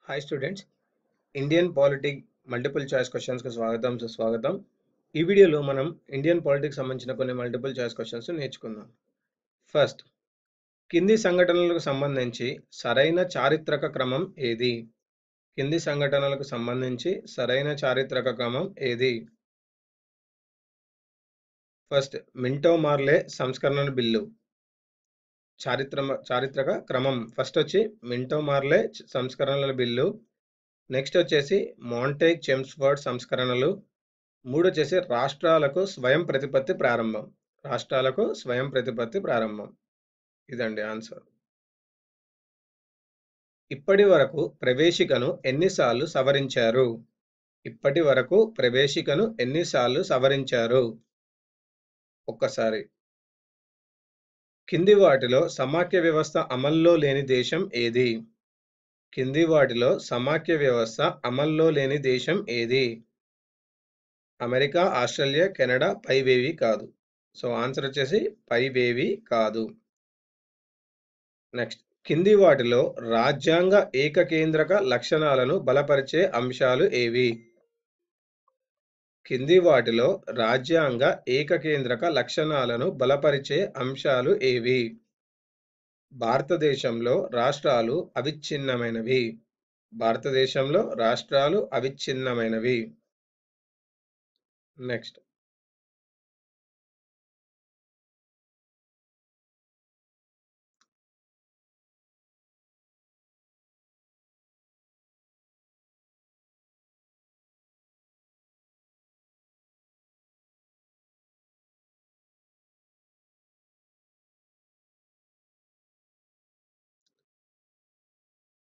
Hi students, Indian politic multiple choice క్వశ్చన్స్కి స్వాగతం సుస్వాగతం. ఈ వీడియోలో మనం ఇండియన్ పాలిటిక్స్ సంబంధించిన కొన్ని మల్టిపుల్ చాయిస్ క్వశ్చన్స్ నేర్చుకుందాం. ఫస్ట్, కింది సంఘటనలకు సంబంధించి సరైన చారిత్రక క్రమం ఏది? కింది సంఘటనలకు సంబంధించి సరైన చారిత్రక క్రమం ఏది? ఫస్ట్, మింటో మార్లే సంస్కరణ బిల్లు. చారిత్రక క్రమం ఫస్ట్ వచ్చి మింటో మార్లే సంస్కరణల బిల్లు. నెక్స్ట్ వచ్చేసి మాంటేగ్ చెమ్స్ఫర్డ్ సంస్కరణలు. మూడు వచ్చేసి రాష్ట్రాలకు స్వయం ప్రతిపత్తి ప్రారంభం. రాష్ట్రాలకు స్వయం ప్రతిపత్తి ప్రారంభం. ఇదండి ఆన్సర్. ఇప్పటి వరకు ప్రవేశికను ఎన్నిసార్లు సవరించారు? ఇప్పటి వరకు ప్రవేశికను ఎన్నిసార్లు సవరించారు? ఒక్కసారి. కింది వాటిలో సమాఖ్య వ్యవస్థ అమల్లో లేని దేశం ఏది? కింది వాటిలో సమాఖ్య వ్యవస్థ అమల్లో లేని దేశం ఏది? అమెరికా, ఆస్ట్రేలియా, కెనడా పైవేవి కాదు. సో ఆన్సర్ వచ్చేసి పైవేవి కాదు. నెక్స్ట్, కింది వాటిలో రాజ్యాంగ ఏకకేంద్రక లక్షణాలను బలపరిచే అంశాలు ఏవి? కింది వాటిలో రాజ్యాంగ ఏకకేంద్రక లక్షణాలను బలపరిచే అంశాలు ఏవి? భారతదేశంలో రాష్ట్రాలు అవిచ్ఛిన్నమైనవి. భారతదేశంలో రాష్ట్రాలు అవిచ్ఛిన్నమైనవి. నెక్స్ట్,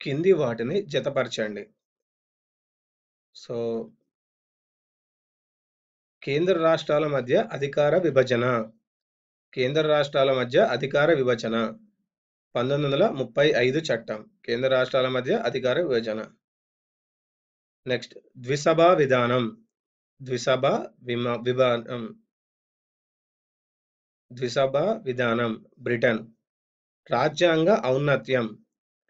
కింది వాటిని జతపరచండి. సో కేంద్ర రాష్ట్రాల మధ్య అధికార విభజన. కేంద్ర రాష్ట్రాల మధ్య అధికార విభజన 1935 చట్టం. కేంద్ర రాష్ట్రాల మధ్య అధికార విభజన. నెక్స్ట్, ద్విసభా విధానం. ద్విసభా విధానం బ్రిటన్. రాజ్యాంగ ఔన్నత్యం.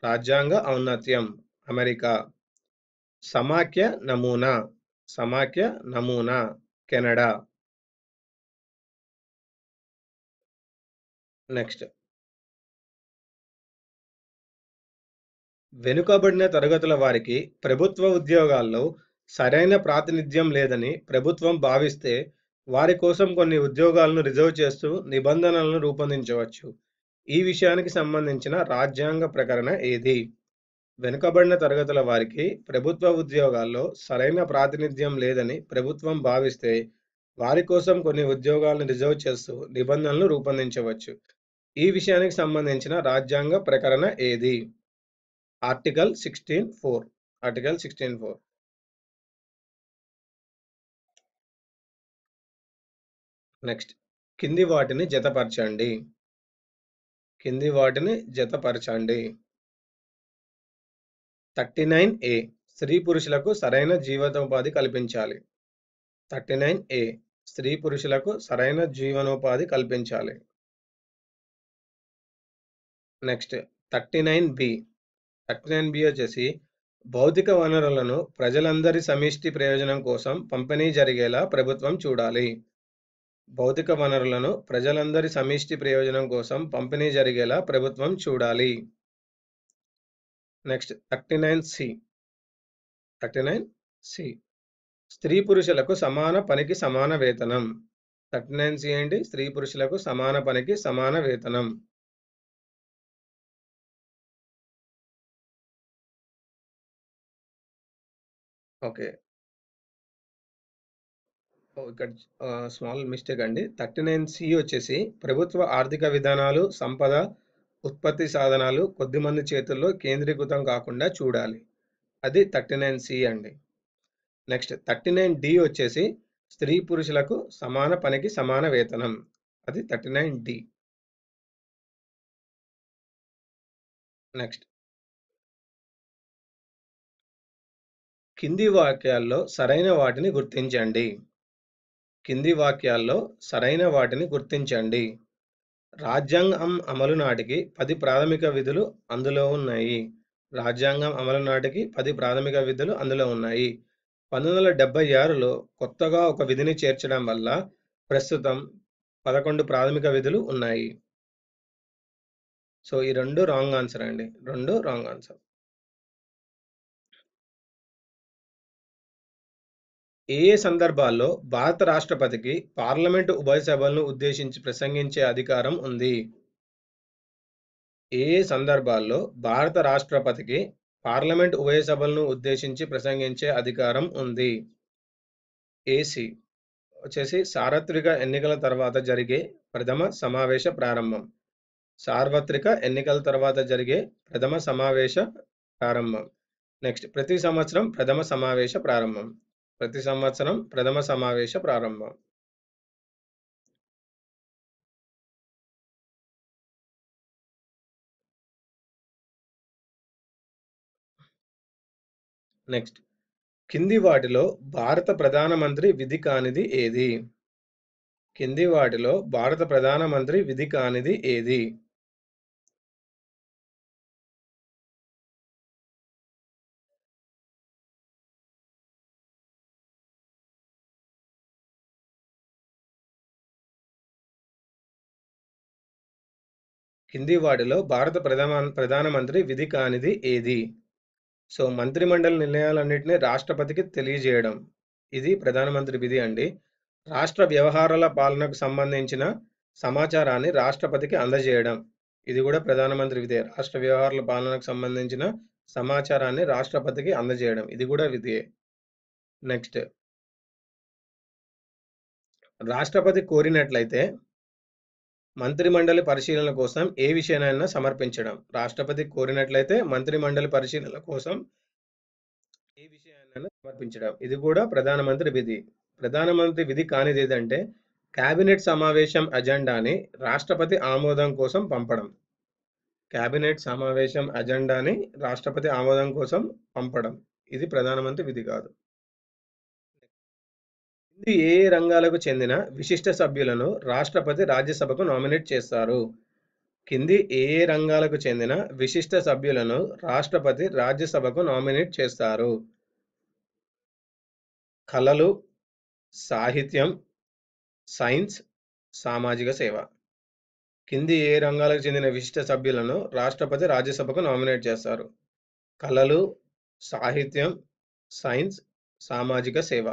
రాజ్యాంగ ఔన్నత్యం అమెరికా. సమాఖ్య నమూనా. సమాఖ్య నమూనా కెనడా. నెక్స్ట్, వెనుకబడిన తరగతుల వారికి ప్రభుత్వ ఉద్యోగాల్లో సరైన ప్రాతినిధ్యం లేదని ప్రభుత్వం భావిస్తే వారి కోసం కొన్ని ఉద్యోగాలను రిజర్వ్ చేస్తూ నిబంధనలను రూపొందించవచ్చు. ఈ విషయానికి సంబంధించిన రాజ్యాంగ ప్రకటన ఏది? వెనుకబడిన తరగతుల వారికి ప్రభుత్వ ఉద్యోగాల్లో సరైన ప్రాతినిధ్యం లేదని ప్రభుత్వం భావిస్తే వారి కోసం కొన్ని ఉద్యోగాలను రిజర్వ్ చేస్తూ నిబంధనలు రూపొందించవచ్చు. ఈ విషయానికి సంబంధించిన రాజ్యాంగ ప్రకటన ఏది? ఆర్టికల్ 16(4). ఆర్టికల్ 16(4). నెక్స్ట్, కింది వాటిని జతపరచండి. కింది వాటిని జతపరచండి. 39A, స్త్రీ పురుషులకు సరైన జీవనోపాధి కల్పించాలి. 39A, స్త్రీ పురుషులకు సరైన జీవనోపాధి కల్పించాలి. Next, 39B. 39B వచ్చేసి భౌతిక వనరులను ప్రజలందరి సమిష్టి ప్రయోజనం కోసం పంపిణీ జరిగేలా ప్రభుత్వం చూడాలి. భౌతిక వనరులను ప్రజలందరి సమిష్టి ప్రయోజనం కోసం పంపిణీ జరిగేలా ప్రభుత్వం చూడాలి. Next, 39C. 39C, స్త్రీ పురుషులకు సమాన పనికి సమాన వేతనం. 39C ఏంటి? స్త్రీ పురుషులకు సమాన పనికి సమాన వేతనం. ఓకే, ఇక్కడ స్మాల్ మిస్టేక్ అండి. 39C వచ్చేసి ప్రభుత్వ ఆర్థిక విధానాలు, సంపద, ఉత్పత్తి సాధనాలు కొద్దిమంది చేతుల్లో కేంద్రీకృతం కాకుండా చూడాలి. అది 39C అండి. నెక్స్ట్, 39D వచ్చేసి స్త్రీ పురుషులకు సమాన పనికి సమాన వేతనం. అది 39D. నెక్స్ట్, కింది వాక్యాల్లో సరైన వాటిని గుర్తించండి. కింది వాక్యాల్లో సరైన వాటిని గుర్తించండి. రాజ్యాంగం అమలు నాటికి 10 ప్రాథమిక విధులు అందులో ఉన్నాయి. రాజ్యాంగం అమలు నాటికి 10 ప్రాథమిక విధులు అందులో ఉన్నాయి. 1976లో కొత్తగా ఒక విధిని చేర్చడం వల్ల ప్రస్తుతం 11 ప్రాథమిక విధులు ఉన్నాయి. సో, ఈ 2 రాంగ్ ఆన్సర్ అండి. 2 రాంగ్ ఆన్సర్. ఏ సందర్భాల్లో భారత రాష్ట్రపతికి పార్లమెంటు ఉభయ సభలను ఉద్దేశించి ప్రసంగించే అధికారం ఉంది? ఏ సందర్భాల్లో భారత రాష్ట్రపతికి పార్లమెంట్ ఉభయ సభలను ఉద్దేశించి ప్రసంగించే అధికారం ఉంది? ఏసీ వచ్చేసి సార్వత్రిక ఎన్నికల తర్వాత జరిగే ప్రథమ సమావేశ ప్రారంభం. సార్వత్రిక ఎన్నికల తర్వాత జరిగే ప్రథమ సమావేశ ప్రారంభం. నెక్స్ట్ ప్రతి సంవత్సరం ప్రథమ సమావేశ ప్రారంభం. ప్రతి సంవత్సరం ప్రథమ సమావేశ ప్రారంభం. నెక్స్ట్ కింది వాటిలో భారత ప్రధానమంత్రి విధి కానిది ఏది? కింది వాటిలో భారత ప్రధానమంత్రి విధి కానిది ఏది? కింది వాటిలో భారత ప్రధానమంత్రి విధి కానిది ఏది? సో మంత్రిమండలి నిర్ణయాలన్నింటినీ రాష్ట్రపతికి తెలియజేయడం, ఇది ప్రధానమంత్రి విధి అండి. రాష్ట్ర వ్యవహారాల పాలనకు సంబంధించిన సమాచారాన్ని రాష్ట్రపతికి అందజేయడం, ఇది కూడా ప్రధానమంత్రి విధే. రాష్ట్ర వ్యవహారాల పాలనకు సంబంధించిన సమాచారాన్ని రాష్ట్రపతికి అందజేయడం, ఇది కూడా విధియే. నెక్స్ట్ రాష్ట్రపతి కోరినట్లయితే మంత్రిమండలి పరిశీలన కోసం ఏ విషయాన్నైనా సమర్పించడం. రాష్ట్రపతి కోరినట్లయితే మంత్రిమండలి పరిశీలన కోసం ఏ విషయాన్నైనా సమర్పించడం, ఇది కూడా ప్రధానమంత్రి విధి. ప్రధానమంత్రి విధి కానిది ఏదంటే కేబినెట్ సమావేశం అజెండాని రాష్ట్రపతి ఆమోదం కోసం పంపడం. కేబినెట్ సమావేశం అజెండాని రాష్ట్రపతి ఆమోదం కోసం పంపడం, ఇది ప్రధానమంత్రి విధి కాదు. కింది ఏ రంగాలకు చెందిన విశిష్ట సభ్యులను రాష్ట్రపతి రాజ్యసభకు నామినేట్ చేస్తారు? కింది ఏ రంగాలకు చెందిన విశిష్ట సభ్యులను రాష్ట్రపతి రాజ్యసభకు నామినేట్ చేస్తారు? కళలు, సాహిత్యం, సైన్స్, సామాజిక సేవ. కింది ఏ రంగాలకు చెందిన విశిష్ట సభ్యులను రాష్ట్రపతి రాజ్యసభకు నామినేట్ చేస్తారు? కళలు, సాహిత్యం, సైన్స్, సామాజిక సేవ.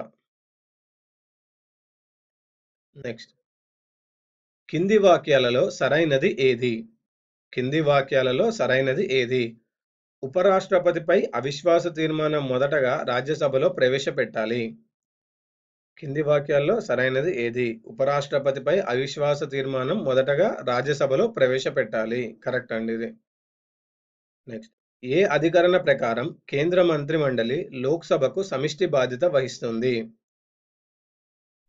నెక్స్ట్ కింది వాక్యాలలో సరైనది ఏది? కింది వాక్యాలలో సరైనది ఏది? ఉపరాష్ట్రపతిపై అవిశ్వాస తీర్మానం మొదటగా రాజ్యసభలో ప్రవేశపెట్టాలి. కింది వాక్యాల్లో సరైనది ఏది? ఉపరాష్ట్రపతిపై అవిశ్వాస తీర్మానం మొదటగా రాజ్యసభలో ప్రవేశపెట్టాలి. కరెక్ట్ అండి ఇది. నెక్స్ట్ ఏ అధికరణ ప్రకారం కేంద్ర మంత్రిమండలి లోక్సభకు సమిష్టి బాధ్యత వహిస్తుంది?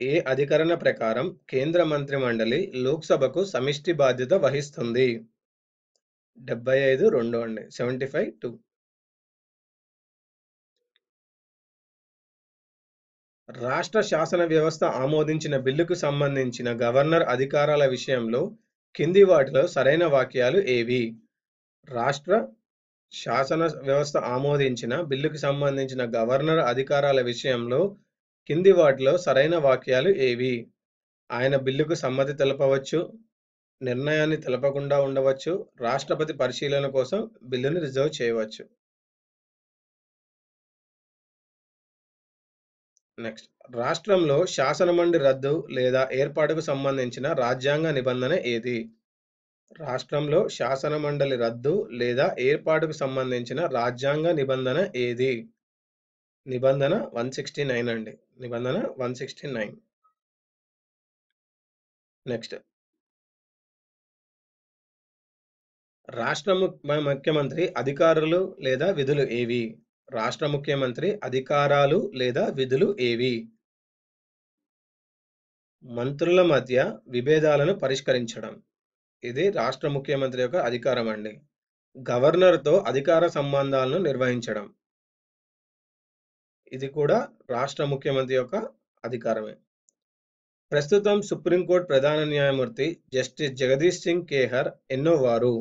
ఏ అధికరణ ప్రకారం కేంద్ర మంత్రిమండలి లోక్సభకు సమిష్టి బాధ్యత వహిస్తుంది? 75(2) అండి. 75(2). రాష్ట్ర శాసన వ్యవస్థ ఆమోదించిన బిల్లుకు సంబంధించిన గవర్నర్ అధికారాల విషయంలో కింది వాటిలో సరైన వాక్యాలు ఏవి? రాష్ట్ర శాసన వ్యవస్థ ఆమోదించిన బిల్లుకు సంబంధించిన గవర్నర్ అధికారాల విషయంలో కింది వాటిలో సరైన వాక్యాలు ఏవి? ఆయన బిల్లుకు సమ్మతి తెలపవచ్చు, నిర్ణయాన్ని తెలపకుండా ఉండవచ్చు, రాష్ట్రపతి పరిశీలన కోసం బిల్లును రిజర్వ్ చేయవచ్చు. నెక్స్ట్ రాష్ట్రంలో శాసనమండలి రద్దు లేదా ఏర్పాటుకు సంబంధించిన రాజ్యాంగ నిబంధన ఏది? రాష్ట్రంలో శాసనమండలి రద్దు లేదా ఏర్పాటుకు సంబంధించిన రాజ్యాంగ నిబంధన ఏది? నిబంధన 169 అండి. నిబంధన 169. నెక్స్ట్ రాష్ట్ర ముఖ్యమంత్రి అధికారులు లేదా విధులు ఏవి? రాష్ట్ర ముఖ్యమంత్రి అధికారాలు లేదా విధులు ఏవి? మంత్రుల మధ్య విభేదాలను పరిష్కరించడం, ఇది రాష్ట్ర ముఖ్యమంత్రి యొక్క అధికారం అండి. గవర్నర్తో అధికార సంబంధాలను నిర్వహించడం, ఇది కూడా రాష్ట్ర ముఖ్యమంత్రి యొక్క అధికారమే. ప్రస్తుతం సుప్రీంకోర్టు ప్రధాన న్యాయమూర్తి జస్టిస్ జగదీష్ సింగ్ ఖేహర్ ఎన్నో వారు?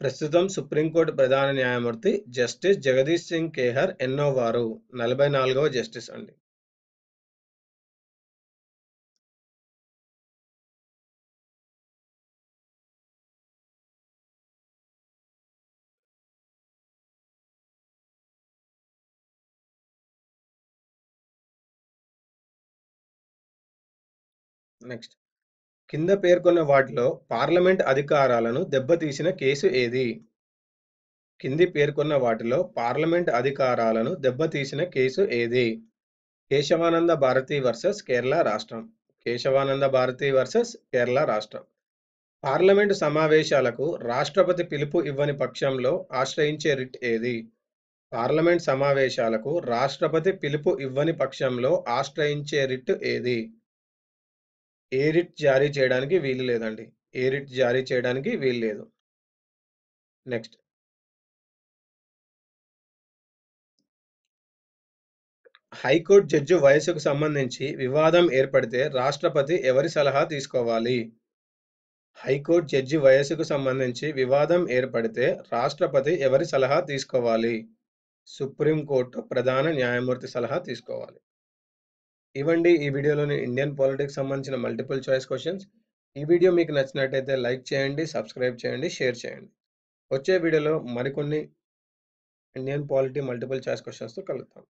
ప్రస్తుతం సుప్రీంకోర్టు ప్రధాన న్యాయమూర్తి జస్టిస్ జగదీష్ సింగ్ ఖేహర్ ఎన్నో వారు? 44వ జస్టిస్ అండి. నెక్స్ట్, కింద పేర్కొన్న వాటిలో పార్లమెంట్ అధికారాలను దెబ్బతీసిన కేసు ఏది? కింది పేర్కొన్న వాటిలో పార్లమెంట్ అధికారాలను దెబ్బతీసిన కేసు ఏది? కేశవానంద భారతి వర్సెస్ కేరళ రాష్ట్రం. కేశవానంద భారతి వర్సెస్ కేరళ రాష్ట్రం. పార్లమెంటు సమావేశాలకు రాష్ట్రపతి పిలుపు ఇవ్వని పక్షంలో ఆశ్రయించే రిట్ ఏది? పార్లమెంట్ సమావేశాలకు రాష్ట్రపతి పిలుపు ఇవ్వని పక్షంలో ఆశ్రయించే రిట్ ఏది? ఏ రిట్ జారీ చేయడానికి వీలు లేదండి. ఏ రిట్ జారీ చేయడానికి వీలు లేదు. నెక్స్ట్, హైకోర్టు జడ్జి వయసుకు సంబంధించి వివాదం ఏర్పడితే రాష్ట్రపతి ఎవరి సలహా తీసుకోవాలి? హైకోర్టు జడ్జి వయసుకు సంబంధించి వివాదం ఏర్పడితే రాష్ట్రపతి ఎవరి సలహా తీసుకోవాలి? సుప్రీంకోర్టు ప్రధాన న్యాయమూర్తి సలహా తీసుకోవాలి. ఇవండి ఈ వీడియోలోని ఇండియన్ పాలిటిక్స్ సంబంధించిన మల్టిపుల్ చాయిస్ క్వశ్చన్స్. ఈ వీడియో మీకు నచ్చినట్టయితే లైక్ చేయండి, సబ్స్క్రైబ్ చేయండి, షేర్ చేయండి. వచ్చే వీడియోలో మరికొన్ని ఇండియన్ పాలిటీ మల్టిపుల్ చాయిస్ క్వశ్చన్స్తో కలుద్దాం.